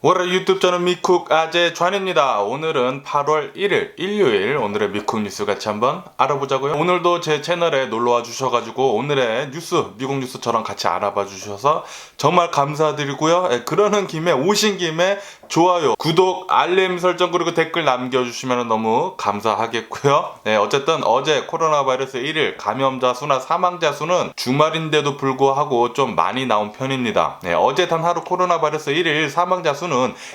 월요일 유튜브 저는 미쿡 아재 좌입니다. 오늘은 8월 1일 일요일 오늘의 미쿡 뉴스 같이 한번 알아보자고요. 오늘도 제 채널에 놀러와 주셔가지고 오늘의 뉴스 미국 뉴스 저랑 같이 알아봐 주셔서 정말 감사드리고요. 그러는 김에 오신 김에 좋아요, 구독, 알림 설정 그리고 댓글 남겨주시면 너무 감사하겠고요. 어쨌든 어제 코로나 바이러스 1일 감염자 수나 사망자 수는 주말인데도 불구하고 좀 많이 나온 편입니다. 어제 단 하루 코로나 바이러스 1일 사망자 수는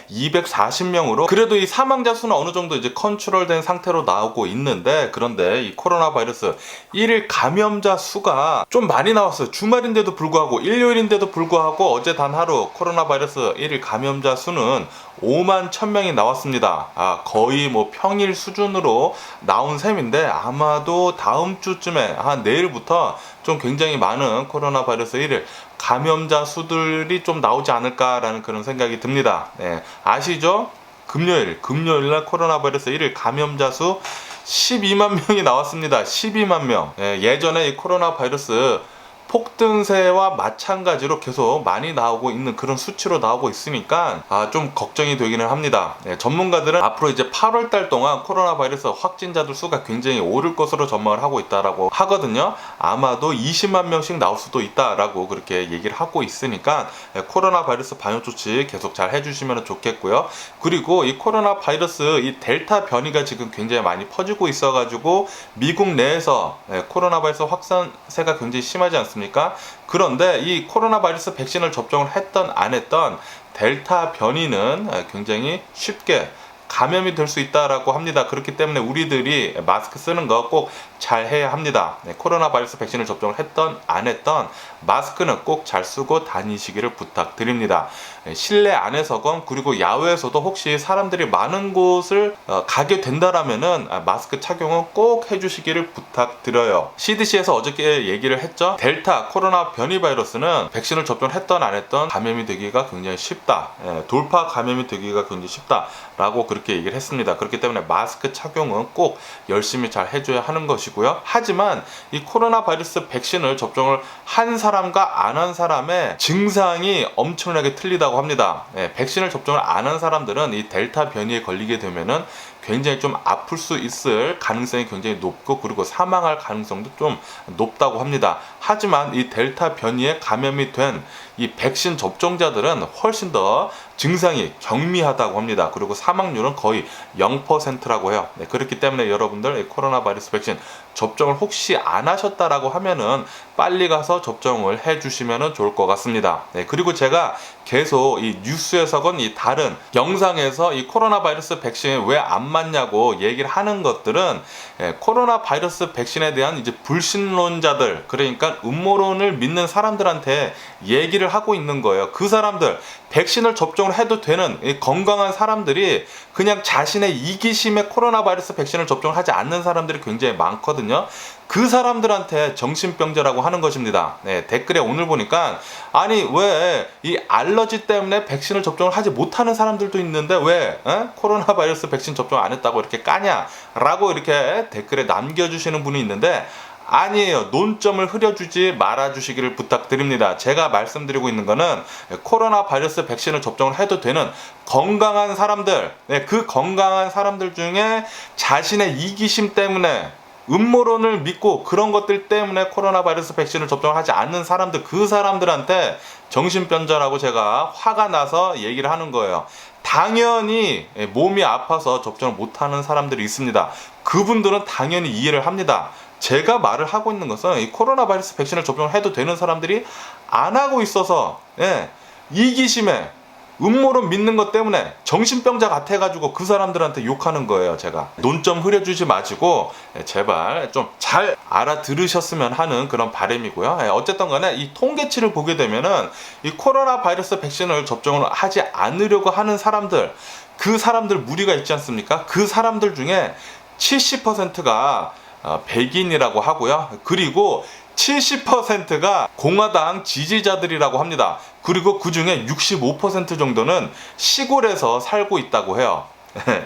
240명으로 그래도 이 사망자 수는 어느 정도 이제 컨트롤된 상태로 나오고 있는데, 그런데 이 코로나 바이러스 1일 감염자 수가 좀 많이 나왔어요. 주말인데도 불구하고, 일요일인데도 불구하고 어제 단 하루 코로나 바이러스 1일 감염자 수는 5만 1000명이 나왔습니다. 거의 뭐 평일 수준으로 나온 셈인데, 아마도 다음 주쯤에 내일부터 좀 굉장히 많은 코로나 바이러스 1일 감염자 수들이 좀 나오지 않을까라는 그런 생각이 듭니다. 아시죠? 금요일날 코로나 바이러스 1일 감염자 수 12만 명이 나왔습니다. 12만 명. 예전에 이 코로나 바이러스 폭등세와 마찬가지로 계속 많이 나오고 있는 그런 수치로 나오고 있으니까 좀 걱정이 되기는 합니다. 전문가들은 앞으로 이제 8월달 동안 코로나 바이러스 확진자들 수가 굉장히 오를 것으로 전망을 하고 있다라고 하거든요. 아마도 20만 명씩 나올 수도 있다라고 그렇게 얘기를 하고 있으니까 코로나 바이러스 방역 조치 계속 잘 해주시면 좋겠고요. 그리고 이 코로나 바이러스 이 델타 변이가 지금 굉장히 많이 퍼지고 있어가지고 미국 내에서 코로나 바이러스 확산세가 굉장히 심하지 않습니까? 그런데 이 코로나 바이러스 백신을 접종을 했던 안 했던 델타 변이는 굉장히 쉽게 감염이 될 수 있다라고 합니다. 그렇기 때문에 우리들이 마스크 쓰는 거 꼭 잘 해야 합니다. 코로나 바이러스 백신을 접종을 했던 안 했던 마스크는 꼭 잘 쓰고 다니시기를 부탁드립니다. 실내 안에서건 그리고 야외에서도 혹시 사람들이 많은 곳을 가게 된다라면은 마스크 착용은 꼭 해주시기를 부탁드려요. CDC에서 어저께 얘기를 했죠. 델타 코로나 변이 바이러스는 백신을 접종했던 안 했던 감염이 되기가 굉장히 쉽다. 돌파 감염이 되기가 굉장히 쉽다라고 그렇게 얘기를 했습니다. 그렇기 때문에 마스크 착용은 꼭 열심히 잘 해줘야 하는 것이고요. 하지만 이 코로나 바이러스 백신을 접종을 한 사람과 안 한 사람의 증상이 엄청나게 틀리다고 합니다. 백신을 접종을 안 한 사람들은 이 델타 변이에 걸리게 되면은 굉장히 좀 아플 수 있을 가능성이 굉장히 높고, 그리고 사망할 가능성도 좀 높다고 합니다. 하지만 이 델타 변이에 감염이 된 이 백신 접종자들은 훨씬 더 증상이 경미하다고 합니다. 그리고 사망률은 거의 0%라고 해요. 그렇기 때문에 여러분들 이 코로나 바이러스 백신 접종을 혹시 안 하셨다라고 하면은 빨리 가서 접종을 해주시면 좋을 것 같습니다. 그리고 제가 계속 이 뉴스에서건 이 다른 영상에서 이 코로나 바이러스 백신 왜 안 맞냐고 얘기를 하는 것들은 코로나 바이러스 백신에 대한 이제 불신론자들, 그러니까 음모론을 믿는 사람들한테 얘기를 하고 있는 거예요. 그 사람들, 백신을 접종을 해도 되는 이 건강한 사람들이 그냥 자신의 이기심에 코로나 바이러스 백신을 접종하지 않는 사람들이 굉장히 많거든요. 그 사람들한테 정신병자라고 하는 것입니다. 댓글에 오늘 보니까 아니 왜 이 알러지 때문에 백신을 접종을 하지 못하는 사람들도 있는데 왜 코로나 바이러스 백신 접종 안 했다고 이렇게 까냐라고 이렇게 댓글에 남겨주시는 분이 있는데, 아니에요. 논점을 흐려주지 말아주시기를 부탁드립니다. 제가 말씀드리고 있는 거는 코로나 바이러스 백신을 접종을 해도 되는 건강한 사람들, 그 건강한 사람들 중에 자신의 이기심 때문에 음모론을 믿고 그런 것들 때문에 코로나 바이러스 백신을 접종하지 않는 사람들, 그 사람들한테 정신병자라고 제가 화가 나서 얘기를 하는 거예요. 당연히 몸이 아파서 접종을 못하는 사람들이 있습니다. 그분들은 당연히 이해를 합니다. 제가 말을 하고 있는 것은 이 코로나 바이러스 백신을 접종해도 되는 사람들이 안 하고 있어서 이기심에 음모론 믿는 것 때문에 정신병자 같아가지고 그 사람들한테 욕하는 거예요. 제가 논점 흐려주지 마시고 제발 좀 잘 알아들으셨으면 하는 그런 바람이고요. 어쨌든 간에 이 통계치를 보게 되면은 이 코로나 바이러스 백신을 접종을 하지 않으려고 하는 사람들, 그 사람들 무리가 있지 않습니까? 그 사람들 중에 70%가 백인이라고 하고요. 그리고 70%가 공화당 지지자들이라고 합니다. 그리고 그 중에 65% 정도는 시골에서 살고 있다고 해요.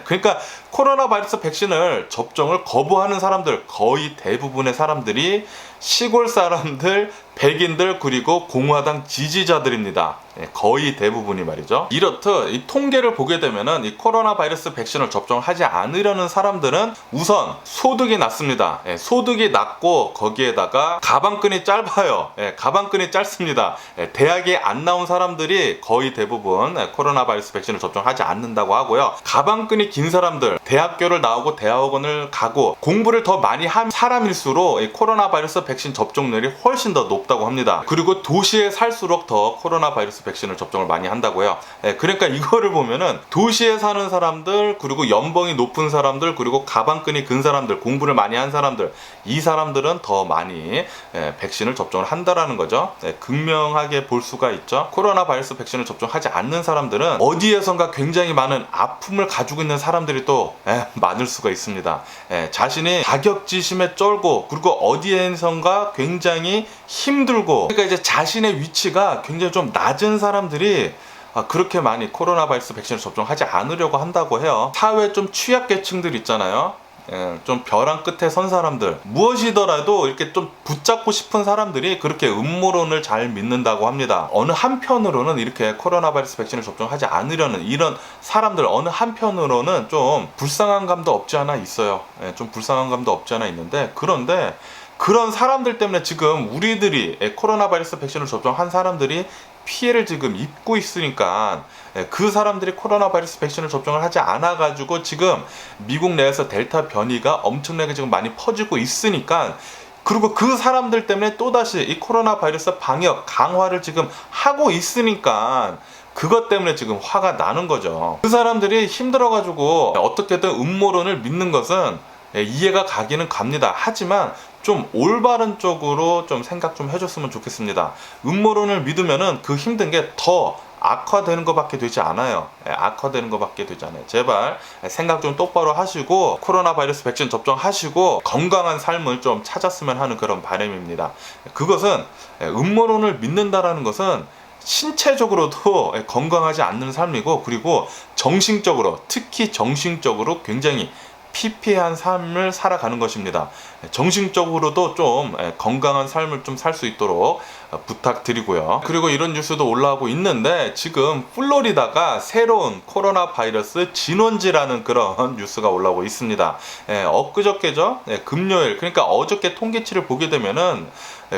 그러니까 코로나 바이러스 백신을 접종을 거부하는 사람들, 거의 대부분의 사람들이 시골 사람들, 백인들, 그리고 공화당 지지자들입니다. 거의 대부분이 말이죠. 이렇듯 이 통계를 보게 되면은 이 코로나 바이러스 백신을 접종하지 않으려는 사람들은 우선 소득이 낮습니다. 소득이 낮고 거기에다가 가방끈이 짧아요. 가방끈이 짧습니다. 대학에 안 나온 사람들이 거의 대부분 코로나 바이러스 백신을 접종하지 않는다고 하고요. 가방끈이 긴 사람들, 대학교를 나오고 대학원을 가고 공부를 더 많이 한 사람일수록 이 코로나 바이러스 백신 접종률이 훨씬 더 높다고 합니다. 그리고 도시에 살수록 더 코로나 바이러스 백신을 접종을 많이 한다고요. 그러니까 이거를 보면은 도시에 사는 사람들, 그리고 연봉이 높은 사람들, 그리고 가방끈이 긴 사람들, 공부를 많이 한 사람들, 이 사람들은 더 많이 백신을 접종을 한다라는 거죠. 극명하게 볼 수가 있죠. 코로나 바이러스 백신을 접종하지 않는 사람들은 어디에선가 굉장히 많은 아픔을 가지고 있는 사람들이 또 많을 수가 있습니다. 자신이 자격지심에 쩔고, 그리고 어디에선가 굉장히 힘들고, 그러니까 이제 자신의 위치가 굉장히 좀 낮은 사람들이 그렇게 많이 코로나 바이러스 백신을 접종하지 않으려고 한다고 해요. 사회 좀 취약계층들 있잖아요. 좀 벼랑 끝에 선 사람들, 무엇이더라도 이렇게 좀 붙잡고 싶은 사람들이 그렇게 음모론을 잘 믿는다고 합니다. 어느 한편으로는 이렇게 코로나 바이러스 백신을 접종하지 않으려는 이런 사람들, 어느 한편으로는 좀 불쌍한 감도 없지 않아 있어요. 좀 불쌍한 감도 없지 않아 있는데, 그런데 그런 사람들 때문에 지금 우리들이 코로나 바이러스 백신을 접종한 사람들이 피해를 지금 입고 있으니까, 그 사람들이 코로나 바이러스 백신을 접종을 하지 않아 가지고 지금 미국 내에서 델타 변이가 엄청나게 지금 많이 퍼지고 있으니까, 그리고 그 사람들 때문에 또다시 이 코로나 바이러스 방역 강화를 지금 하고 있으니까 그것 때문에 지금 화가 나는 거죠. 그 사람들이 힘들어가지고 어떻게든 음모론을 믿는 것은 이해가 가기는 갑니다. 하지만 좀 올바른 쪽으로 좀 생각 좀 해줬으면 좋겠습니다. 음모론을 믿으면은 그 힘든 게 더 악화되는 것밖에 되지 않아요. 악화되는 것밖에 되지 않아요. 제발 생각 좀 똑바로 하시고 코로나 바이러스 백신 접종하시고 건강한 삶을 좀 찾았으면 하는 그런 바람입니다. 그것은 음모론을 믿는다라는 것은 신체적으로도 건강하지 않는 삶이고, 그리고 정신적으로, 특히 정신적으로 굉장히 피폐한 삶을 살아가는 것입니다. 정신적으로도 좀 건강한 삶을 좀 살 수 있도록 부탁드리고요. 그리고 이런 뉴스도 올라오고 있는데, 지금 플로리다가 새로운 코로나 바이러스 진원지라는 그런 뉴스가 올라오고 있습니다. 엊그저께죠. 금요일, 그러니까 어저께 통계치를 보게 되면은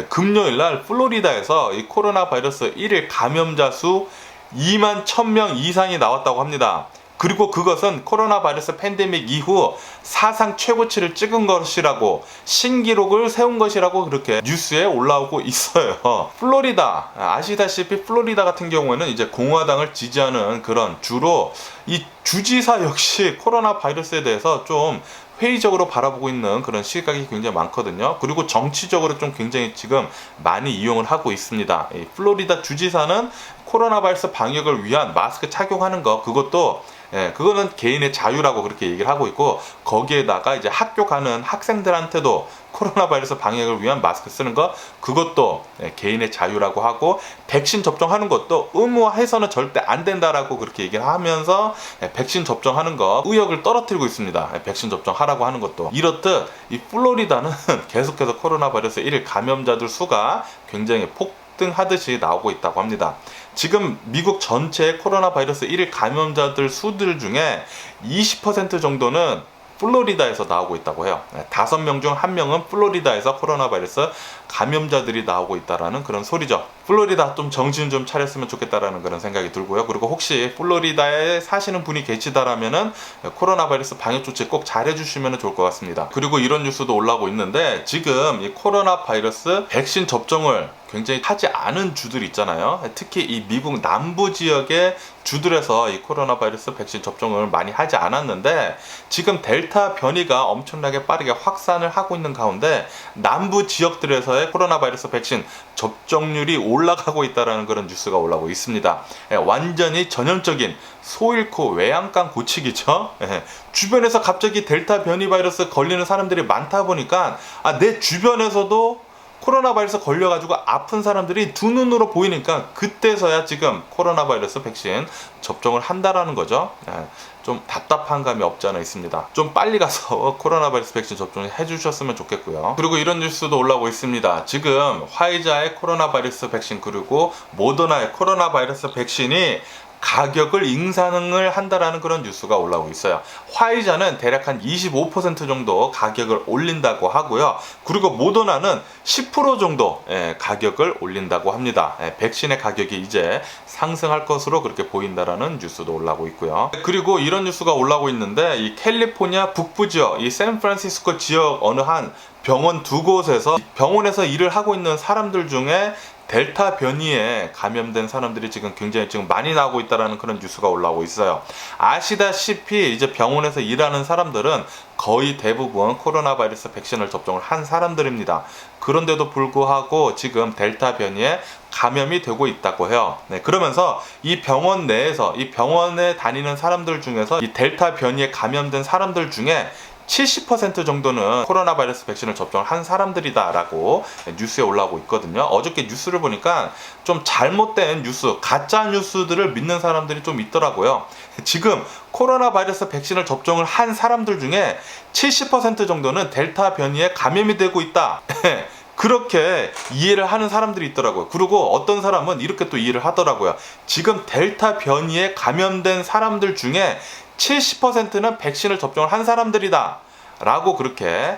금요일 날 플로리다에서 이 코로나 바이러스 1일 감염자 수 2만 1000명 이상이 나왔다고 합니다. 그리고 그것은 코로나 바이러스 팬데믹 이후 사상 최고치를 찍은 것이라고, 신기록을 세운 것이라고 그렇게 뉴스에 올라오고 있어요. 플로리다, 아시다시피 플로리다 같은 경우에는 이제 공화당을 지지하는 그런 주로 이 주지사 역시 코로나 바이러스에 대해서 좀 회의적으로 바라보고 있는 그런 시각이 굉장히 많거든요. 그리고 정치적으로 좀 굉장히 지금 많이 이용을 하고 있습니다. 이 플로리다 주지사는 코로나 바이러스 방역을 위한 마스크 착용하는 거, 그거는 개인의 자유라고 그렇게 얘기를 하고 있고, 거기에다가 이제 학교 가는 학생들한테도 코로나 바이러스 방역을 위한 마스크 쓰는 거, 그것도 개인의 자유라고 하고, 백신 접종하는 것도 의무화해서는 절대 안 된다라고 그렇게 얘기를 하면서 백신 접종하는 거 의욕을 떨어뜨리고 있습니다. 백신 접종하라고 하는 것도. 이렇듯 이 플로리다는 계속해서 코로나 바이러스 1일 감염자들 수가 굉장히 폭등하듯이 나오고 있다고 합니다. 지금 미국 전체 코로나 바이러스 1일 감염자들 수들 중에 20% 정도는 플로리다에서 나오고 있다고 해요. 5명 중 1명은 플로리다에서 코로나 바이러스 감염자들이 나오고 있다라는 그런 소리죠. 플로리다 좀 정신 좀 차렸으면 좋겠다라는 그런 생각이 들고요. 그리고 혹시 플로리다에 사시는 분이 계시다라면은 코로나 바이러스 방역 조치 꼭 잘 해주시면 좋을 것 같습니다. 그리고 이런 뉴스도 올라오고 있는데, 지금 이 코로나 바이러스 백신 접종을 굉장히 하지 않은 주들 있잖아요. 특히 이 미국 남부 지역의 주들에서 이 코로나 바이러스 백신 접종을 많이 하지 않았는데, 지금 델타 변이가 엄청나게 빠르게 확산을 하고 있는 가운데 남부 지역들에서의 코로나 바이러스 백신 접종률이 올라가고 있다는 그런 뉴스가 올라오고 있습니다. 완전히 전형적인 소 잃고 외양간 고치기죠. 주변에서 갑자기 델타 변이 바이러스 걸리는 사람들이 많다 보니까 내 주변에서도 코로나 바이러스 걸려가지고 아픈 사람들이 두 눈으로 보이니까 그때서야 지금 코로나 바이러스 백신 접종을 한다라는 거죠. 좀 답답한 감이 없지 않아 있습니다. 좀 빨리 가서 코로나 바이러스 백신 접종을 해주셨으면 좋겠고요. 그리고 이런 뉴스도 올라오고 있습니다. 지금 화이자의 코로나 바이러스 백신 그리고 모더나의 코로나 바이러스 백신이 가격을 인상을 한다라는 그런 뉴스가 올라오고 있어요. 화이자는 대략 한 25% 정도 가격을 올린다고 하고요. 그리고 모더나는 10% 정도 가격을 올린다고 합니다. 백신의 가격이 이제 상승할 것으로 그렇게 보인다라는 뉴스도 올라오고 있고요. 그리고 이런 뉴스가 올라오고 있는데 이 캘리포니아 북부 지역, 이 샌프란시스코 지역 어느 한 병원 두 곳에서 병원에서 일을 하고 있는 사람들 중에 델타 변이에 감염된 사람들이 지금 굉장히 많이 나오고 있다는 그런 뉴스가 올라오고 있어요. 아시다시피 이제 병원에서 일하는 사람들은 거의 대부분 코로나 바이러스 백신을 접종을 한 사람들입니다. 그런데도 불구하고 지금 델타 변이에 감염이 되고 있다고 해요. 그러면서 이 병원 내에서 이 병원에 다니는 사람들 중에서 이 델타 변이에 감염된 사람들 중에 70% 정도는 코로나 바이러스 백신을 접종을 한 사람들이다라고 뉴스에 올라오고 있거든요. 어저께 뉴스를 보니까 좀 잘못된 뉴스, 가짜 뉴스들을 믿는 사람들이 좀 있더라고요. 지금 코로나 바이러스 백신을 접종을 한 사람들 중에 70% 정도는 델타 변이에 감염이 되고 있다. 그렇게 이해를 하는 사람들이 있더라고요. 그리고 어떤 사람은 이렇게 또 이해를 하더라고요. 지금 델타 변이에 감염된 사람들 중에 70%는 백신을 접종을 한 사람들이다 라고 그렇게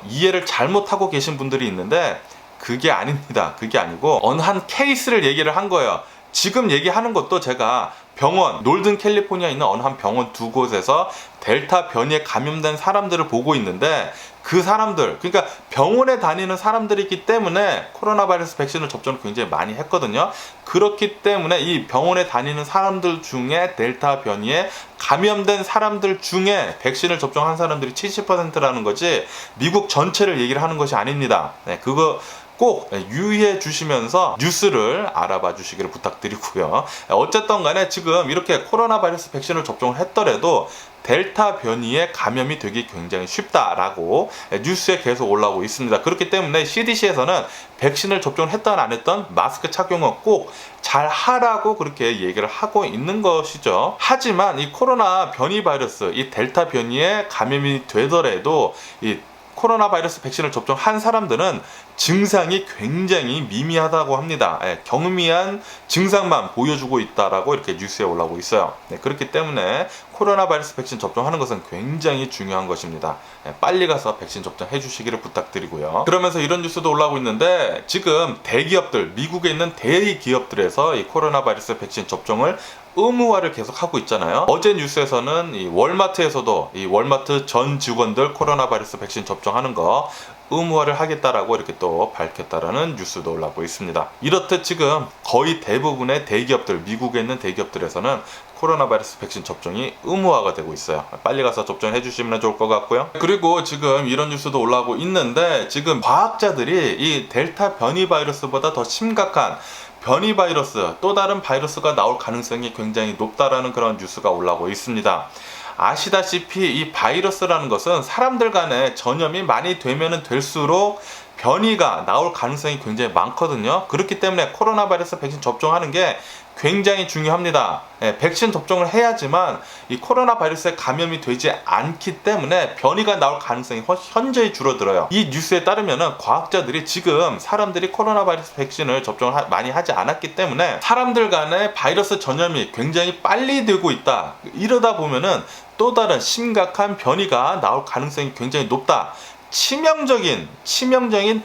이해를 잘못하고 계신 분들이 있는데 그게 아닙니다. 그게 아니고 어느 한 케이스를 얘기를 한 거예요. 지금 얘기하는 것도 제가 병원, 놀든 캘리포니아에 있는 어느 한 병원 두 곳에서 델타 변이에 감염된 사람들을 보고 있는데 그 사람들, 그러니까 병원에 다니는 사람들이기 때문에 코로나 바이러스 백신을 접종을 굉장히 많이 했거든요. 그렇기 때문에 이 병원에 다니는 사람들 중에 델타 변이에 감염된 사람들 중에 백신을 접종한 사람들이 70%라는 거지 미국 전체를 얘기를 하는 것이 아닙니다. 그거 꼭 유의해 주시면서 뉴스를 알아봐 주시기를 부탁드리고요. 어쨌든 간에 지금 이렇게 코로나 바이러스 백신을 접종을 했더라도 델타 변이에 감염이 되기 굉장히 쉽다라고 뉴스에 계속 올라오고 있습니다. 그렇기 때문에 CDC에서는 백신을 접종을 했던 안 했던 마스크 착용은 꼭 잘 하라고 그렇게 얘기를 하고 있는 것이죠. 하지만 이 코로나 변이 바이러스, 이 델타 변이에 감염이 되더라도 이 코로나 바이러스 백신을 접종한 사람들은 증상이 굉장히 미미하다고 합니다. 경미한 증상만 보여주고 있다라고 이렇게 뉴스에 올라오고 있어요. 그렇기 때문에 코로나 바이러스 백신 접종하는 것은 굉장히 중요한 것입니다. 빨리 가서 백신 접종해 주시기를 부탁드리고요. 그러면서 이런 뉴스도 올라오고 있는데 지금 대기업들, 미국에 있는 대기업들에서 이 코로나 바이러스 백신 접종을 의무화를 계속 하고 있잖아요. 어제 뉴스에서는 이 월마트에서도 이 월마트 전 직원들 코로나 바이러스 백신 접종하는 거 의무화를 하겠다라고 이렇게 또 밝혔다라는 뉴스도 올라오고 있습니다. 이렇듯 지금 거의 대부분의 대기업들, 미국에 있는 대기업들에서는 코로나 바이러스 백신 접종이 의무화가 되고 있어요. 빨리 가서 접종해 주시면 좋을 것 같고요. 그리고 지금 이런 뉴스도 올라오고 있는데 지금 과학자들이 이 델타 변이 바이러스보다 더 심각한 변이 바이러스, 또 다른 바이러스가 나올 가능성이 굉장히 높다라는 그런 뉴스가 올라오고 있습니다. 아시다시피 이 바이러스라는 것은 사람들 간에 전염이 많이 되면 될수록 변이가 나올 가능성이 굉장히 많거든요. 그렇기 때문에 코로나 바이러스 백신 접종하는 게 굉장히 중요합니다. 백신 접종을 해야지만 이 코로나 바이러스에 감염이 되지 않기 때문에 변이가 나올 가능성이 현저히 줄어들어요. 이 뉴스에 따르면 과학자들이 지금 사람들이 코로나 바이러스 백신을 접종을 많이 하지 않았기 때문에 사람들 간에 바이러스 전염이 굉장히 빨리 되고 있다. 이러다 보면은 또 다른 심각한 변이가 나올 가능성이 굉장히 높다. 치명적인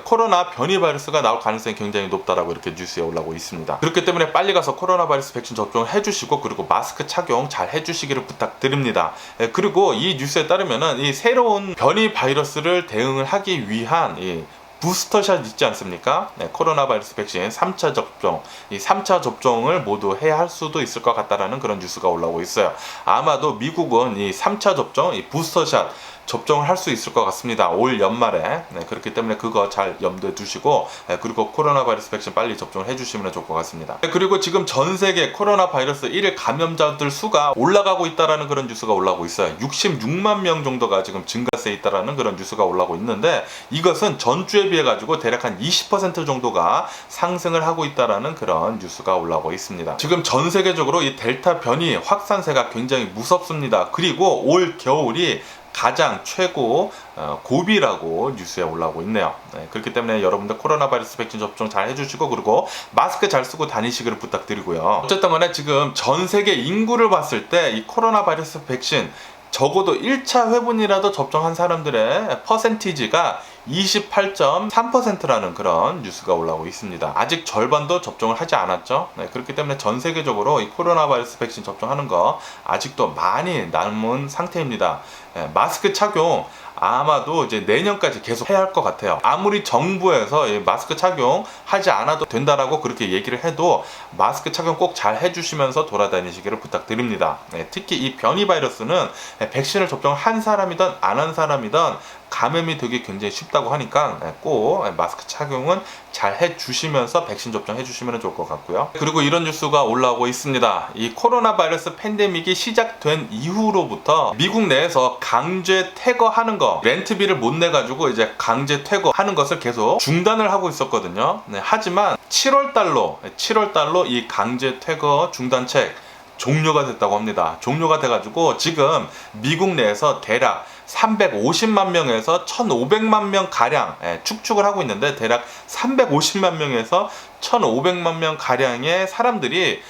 코로나 변이 바이러스가 나올 가능성이 굉장히 높다라고 이렇게 뉴스에 올라오고 있습니다. 그렇기 때문에 빨리 가서 코로나 바이러스 백신 접종을 해주시고 그리고 마스크 착용 잘 해주시기를 부탁드립니다. 그리고 이 뉴스에 따르면은 이 새로운 변이 바이러스를 대응을 하기 위한 이 부스터샷 있지 않습니까? 코로나 바이러스 백신 3차 접종, 이 3차 접종을 모두 해야 할 수도 있을 것 같다라는 그런 뉴스가 올라오고 있어요. 아마도 미국은 이 3차 접종, 이 부스터샷 접종을 할 수 있을 것 같습니다. 올 연말에. 그렇기 때문에 그거 잘 염두에 두시고, 그리고 코로나 바이러스 백신 빨리 접종을 해주시면 좋을 것 같습니다. 그리고 지금 전 세계 코로나 바이러스 1일 감염자들 수가 올라가고 있다라는 그런 뉴스가 올라오고 있어요. 66만 명 정도가 지금 증가세 있다라는 그런 뉴스가 올라오고 있는데, 이것은 전주에 비해 가지고 대략 한 20% 정도가 상승을 하고 있다라는 그런 뉴스가 올라오고 있습니다. 지금 전 세계적으로 이 델타 변이 확산세가 굉장히 무섭습니다. 그리고 올 겨울이 가장 최고 고비라고 뉴스에 올라오고 있네요. 그렇기 때문에 여러분들 코로나 바이러스 백신 접종 잘 해주시고, 그리고 마스크 잘 쓰고 다니시기를 부탁드리고요. 어쨌든 간에 지금 전 세계 인구를 봤을 때 이 코로나 바이러스 백신 적어도 1차 회분이라도 접종한 사람들의 퍼센티지가 28.3%라는 그런 뉴스가 올라오고 있습니다. 아직 절반도 접종을 하지 않았죠. 그렇기 때문에 전 세계적으로 이 코로나 바이러스 백신 접종하는 거 아직도 많이 남은 상태입니다. 마스크 착용 아마도 이제 내년까지 계속 해야 할 것 같아요. 아무리 정부에서 마스크 착용 하지 않아도 된다라고 그렇게 얘기를 해도 마스크 착용 꼭 잘 해주시면서 돌아다니시기를 부탁드립니다. 특히 이 변이 바이러스는 백신을 접종한 사람이든 안 한 사람이든 감염이 되기 굉장히 쉽다고 하니까 꼭 마스크 착용은 잘 해주시면서 백신 접종 해주시면 좋을 것 같고요. 그리고 이런 뉴스가 올라오고 있습니다. 이 코로나 바이러스 팬데믹이 시작된 이후로부터 미국 내에서 강제 퇴거하는 거, 렌트비를 못 내가지고 이제 강제 퇴거하는 것을 계속 중단을 하고 있었거든요. 하지만 7월달로 이 강제 퇴거 중단책 종료가 됐다고 합니다. 종료가 돼가지고 지금 미국 내에서 대략 350만 명에서 1,500만 명 가량 축축을 하고 있는데, 대략 350만 명에서 1,500만 명 가량의 사람들이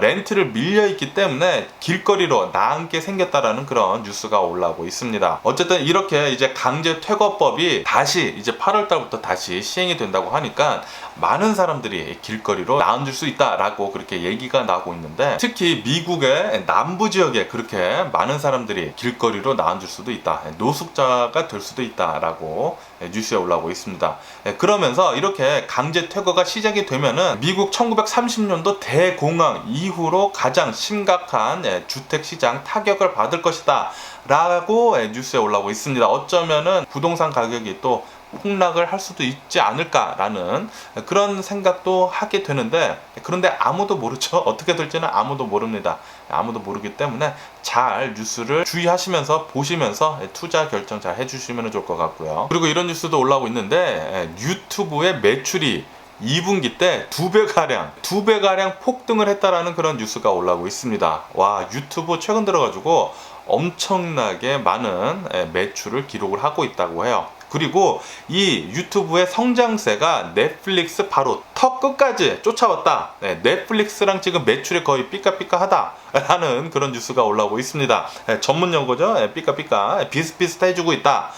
렌트를 밀려있기 때문에 길거리로 나앉게 생겼다라는 그런 뉴스가 올라오고 있습니다. 어쨌든 이렇게 이제 강제 퇴거법이 다시 이제 8월달부터 다시 시행이 된다고 하니까 많은 사람들이 길거리로 나앉을 수 있다라고 그렇게 얘기가 나오고 있는데, 특히 미국의 남부 지역에 그렇게 많은 사람들이 길거리로 나앉을 수도 있다, 노숙자가 될 수도 있다라고 뉴스에 올라오고 있습니다. 그러면서 이렇게 강제 퇴거가 시작이 되면은 미국 1930년도 대공황 이후로 가장 심각한 주택시장 타격을 받을 것이다 라고 뉴스에 올라오고 있습니다. 어쩌면은 부동산 가격이 또 폭락을 할 수도 있지 않을까라는 그런 생각도 하게 되는데, 그런데 아무도 모르죠. 어떻게 될지는 아무도 모릅니다. 아무도 모르기 때문에 잘 뉴스를 주의하시면서 보시면서 투자 결정 잘 해주시면 좋을 것 같고요. 그리고 이런 뉴스도 올라오고 있는데, 유튜브의 매출이 2분기 때 2배가량 폭등을 했다라는 그런 뉴스가 올라오고 있습니다. 와, 유튜브 최근 들어가지고 엄청나게 많은 매출을 기록을 하고 있다고 해요. 그리고 이 유튜브의 성장세가 넷플릭스 바로 턱 끝까지 쫓아왔다. 넷플릭스랑 지금 매출이 거의 삐까삐까하다 라는 그런 뉴스가 올라오고 있습니다. 전문 용어죠. 삐까삐까 비슷비슷해지고 있다.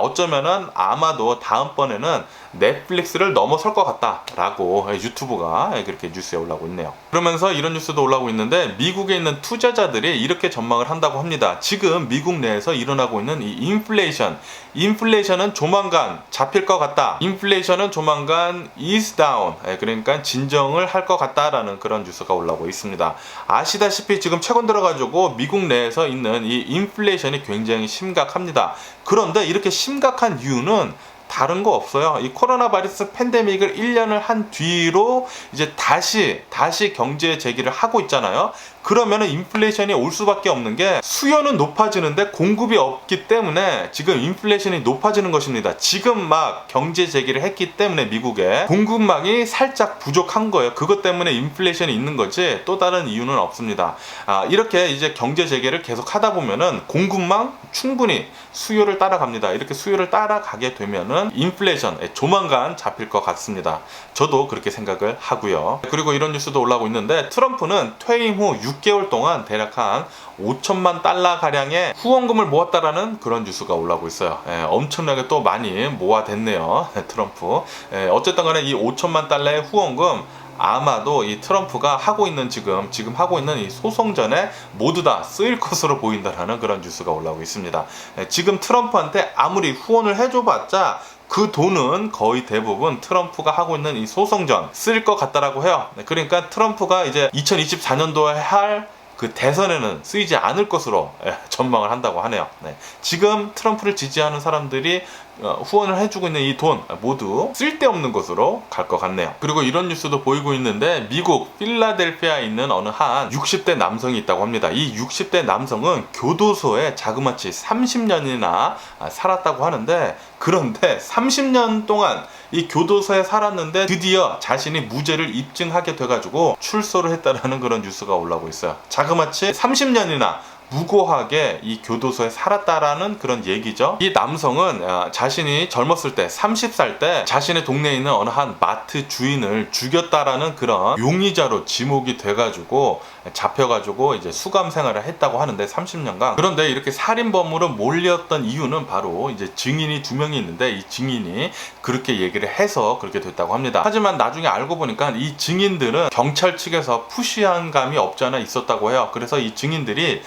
어쩌면은 아마도 다음번에는 넷플릭스를 넘어설 것 같다라고 유튜브가 그렇게 뉴스에 올라오고 있네요. 그러면서 이런 뉴스도 올라오고 있는데, 미국에 있는 투자자들이 이렇게 전망을 한다고 합니다. 지금 미국 내에서 일어나고 있는 이 인플레이션은 조만간 잡힐 것 같다. 인플레이션은 조만간 ease down, 그러니까 진정을 할 것 같다라는 그런 뉴스가 올라오고 있습니다. 아시다시피 지금 최근 들어가지고 미국 내에서 있는 이 인플레이션이 굉장히 심각합니다. 그런데 이렇게 심각한 이유는 다른 거 없어요. 이 코로나 바이러스 팬데믹을 1년을 한 뒤로 이제 다시 경제 재기를 하고 있잖아요. 그러면은 인플레이션이 올 수밖에 없는 게, 수요는 높아지는데 공급이 없기 때문에 지금 인플레이션이 높아지는 것입니다. 지금 막 경제 재기를 했기 때문에 미국에 공급망이 살짝 부족한 거예요. 그것 때문에 인플레이션이 있는 거지 또 다른 이유는 없습니다. 이렇게 이제 경제 재개를 계속 하다 보면은 공급망 충분히 수요를 따라갑니다. 이렇게 수요를 따라가게 되면은 인플레이션 조만간 잡힐 것 같습니다. 저도 그렇게 생각을 하고요. 그리고 이런 뉴스도 올라오고 있는데, 트럼프는 퇴임 후 6개월 동안 대략 한 5천만 달러 가량의 후원금을 모았다라는 그런 뉴스가 올라오고 있어요. 엄청나게 또 많이 모아댔네요. 트럼프. 어쨌든 간에 이 5천만 달러의 후원금 아마도 이 트럼프가 하고 있는 지금 하고 있는 이 소송전에 모두 다 쓰일 것으로 보인다라는 그런 뉴스가 올라오고 있습니다. 지금 트럼프한테 아무리 후원을 해줘봤자 그 돈은 거의 대부분 트럼프가 하고 있는 이 소송전 쓸 것 같다라고 해요. 그러니까 트럼프가 이제 2024년도에 할 그 대선에는 쓰이지 않을 것으로 전망을 한다고 하네요. 네. 지금 트럼프를 지지하는 사람들이 후원을 해주고 있는 이 돈 모두 쓸데없는 것으로 갈 것 같네요. 그리고 이런 뉴스도 보이고 있는데 미국 필라델피아에 있는 어느 한 60대 남성이 있다고 합니다. 이 60대 남성은 교도소에 자그마치 30년이나 살았다고 하는데, 그런데 30년 동안 이 교도소에 살았는데 드디어 자신이 무죄를 입증하게 돼가지고 출소를 했다라는 그런 뉴스가 올라오고 있어요. 자그마치 30년이나 무고하게 이 교도소에 살았다라는 그런 얘기죠. 이 남성은 자신이 젊었을 때 30살 때 자신의 동네에 있는 어느 한 마트 주인을 죽였다라는 그런 용의자로 지목이 돼가지고 잡혀가지고 이제 수감 생활을 했다고 하는데 30년간. 그런데 이렇게 살인범으로 몰렸던 이유는 바로 이제 증인이 2명이 있는데 이 증인이 그렇게 얘기를 해서 그렇게 됐다고 합니다. 하지만 나중에 알고 보니까 이 증인들은 경찰 측에서 푸시한 감이 없지 않아 있었다고 해요. 그래서 이 증인들이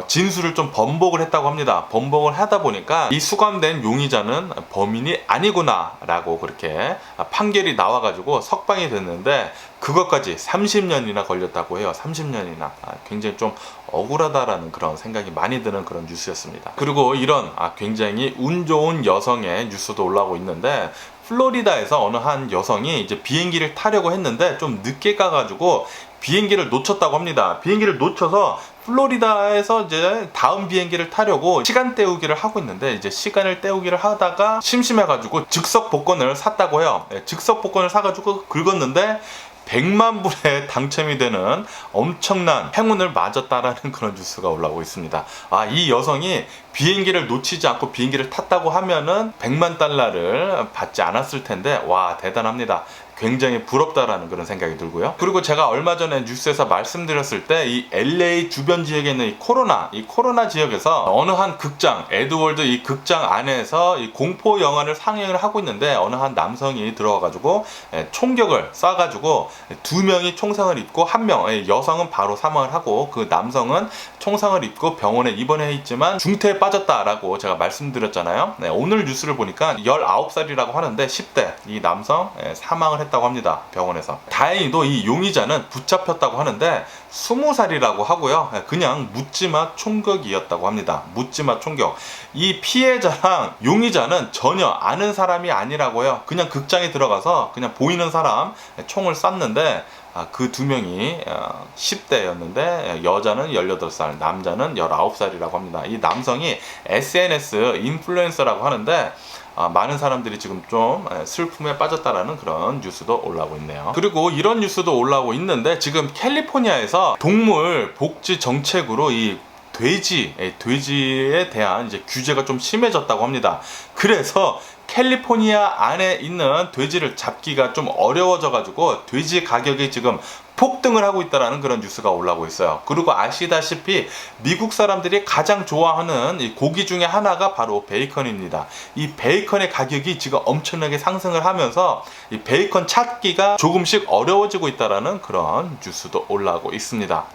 진술을 좀 번복을 했다고 합니다. 번복을 하다 보니까 이 수감된 용의자는 범인이 아니구나 라고 그렇게 판결이 나와가지고 석방이 됐는데, 그것까지 30년이나 걸렸다고 해요. 30년이나. 굉장히 좀 억울하다라는 그런 생각이 많이 드는 그런 뉴스였습니다. 그리고 이런 굉장히 운 좋은 여성의 뉴스도 올라오고 있는데, 플로리다에서 어느 한 여성이 이제 비행기를 타려고 했는데 좀 늦게 가가지고 비행기를 놓쳤다고 합니다. 비행기를 놓쳐서 플로리다에서 이제 다음 비행기를 타려고 시간 때우기를 하고 있는데, 이제 시간을 때우기를 하다가 심심해가지고 즉석 복권을 샀다고 해요. 즉석 복권을 사가지고 긁었는데 100만 불에 당첨이 되는 엄청난 행운을 맞았다라는 그런 뉴스가 올라오고 있습니다. 이 여성이 비행기를 놓치지 않고 비행기를 탔다고 하면은 100만 달러를 받지 않았을 텐데, 와, 대단합니다. 굉장히 부럽다라는 그런 생각이 들고요. 그리고 제가 얼마 전에 뉴스에서 말씀드렸을 때 이 LA 주변 지역에 있는 이 코로나 지역에서 어느 한 극장, 에드월드 이 극장 안에서 이 공포 영화를 상영을 하고 있는데, 어느 한 남성이 들어와가지고 총격을 쏴가지고 2명이 총상을 입고 1명, 여성은 바로 사망을 하고 그 남성은 총상을 입고 병원에 입원해 있지만 중태에 빠졌다라고 제가 말씀드렸잖아요. 오늘 뉴스를 보니까 19살이라고 하는데 10대 이 남성 사망을 했다고 합니다. 병원에서. 다행히도 이 용의자는 붙잡혔다고 하는데 20살이라고 하고요. 그냥 묻지마 총격이었다고 합니다. 묻지마 총격. 이 피해자랑 용의자는 전혀 아는 사람이 아니라고요. 그냥 극장에 들어가서 그냥 보이는 사람 총을 쐈는데, 그 2명이 10대였는데 여자는 18살, 남자는 19살이라고 합니다. 이 남성이 SNS 인플루엔서라고 하는데 많은 사람들이 지금 좀 슬픔에 빠졌다라는 그런 뉴스도 올라오고 있네요. 그리고 이런 뉴스도 올라오고 있는데, 지금 캘리포니아에서 동물 복지 정책으로 이 돼지에 대한 이제 규제가 좀 심해졌다고 합니다. 그래서 캘리포니아 안에 있는 돼지를 잡기가 좀 어려워져가지고 돼지 가격이 지금 폭등을 하고 있다는 그런 뉴스가 올라오고 있어요. 그리고 아시다시피 미국 사람들이 가장 좋아하는 이 고기 중에 하나가 바로 베이컨입니다. 이 베이컨의 가격이 지금 엄청나게 상승을 하면서 이 베이컨 찾기가 조금씩 어려워지고 있다는 그런 뉴스도 올라오고 있습니다.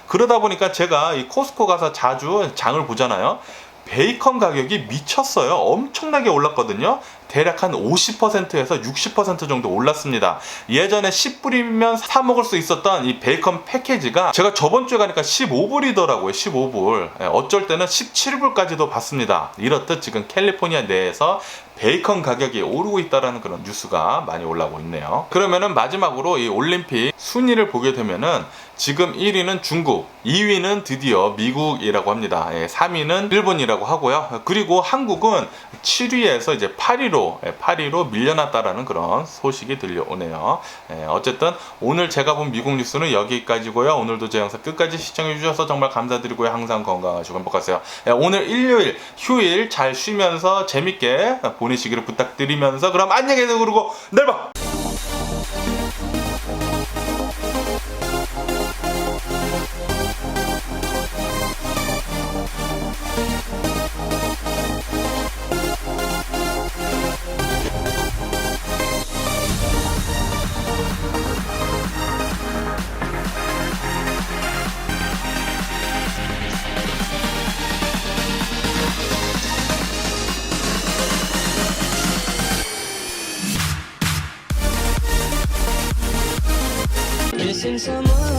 그러다 보니까 제가 이 코스코 가서 자주 장을 보잖아요. 베이컨 가격이 미쳤어요. 엄청나게 올랐거든요. 대략 한 50%에서 60% 정도 올랐습니다. 예전에 10불이면 사 먹을 수 있었던 이 베이컨 패키지가 제가 저번 주에 가니까 15불이더라고요. 15불. 어쩔 때는 17불까지도 받습니다. 이렇듯 지금 캘리포니아 내에서 베이컨 가격이 오르고 있다는 그런 뉴스가 많이 올라오고 있네요. 그러면은 마지막으로 이 올림픽 순위를 보게 되면은 지금 1위는 중국, 2위는 드디어 미국이라고 합니다. 3위는 일본이라고 하고요. 그리고 한국은 7위에서 이제 8위로 밀려났다라는 그런 소식이 들려오네요. 어쨌든 오늘 제가 본 미국 뉴스는 여기까지고요. 오늘도 제 영상 끝까지 시청해 주셔서 정말 감사드리고요. 항상 건강하시고 행복하세요. 오늘 일요일, 휴일 잘 쉬면서 재밌게 보내시기를 부탁드리면서 그럼 안녕히 계세요. 그리고 내일 봐! Missing someone